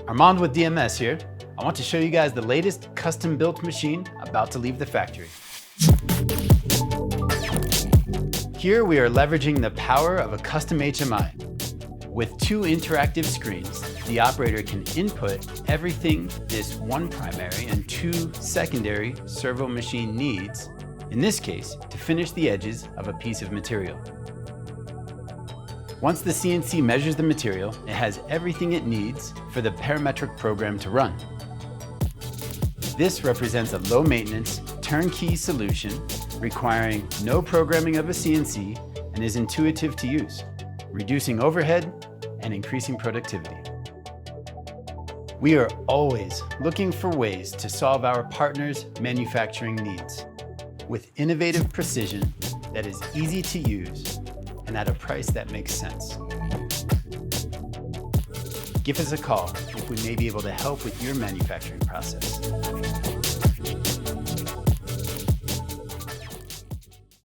Armand with DMS here. I want to show you guys the latest custom-built machine about to leave the factory. Here we are leveraging the power of a custom HMI. With 2 interactive screens, the operator can input everything this one primary and 2 secondary servo machine needs, in this case, to finish the edges of a piece of material. Once the CNC measures the material, it has everything it needs for the parametric program to run. This represents a low-maintenance, turnkey solution requiring no programming of a CNC and is intuitive to use, reducing overhead and increasing productivity. We are always looking for ways to solve our partners' manufacturing needs with innovative precision that is easy to use and at a price that makes sense. Give us a call if we may be able to help with your manufacturing process.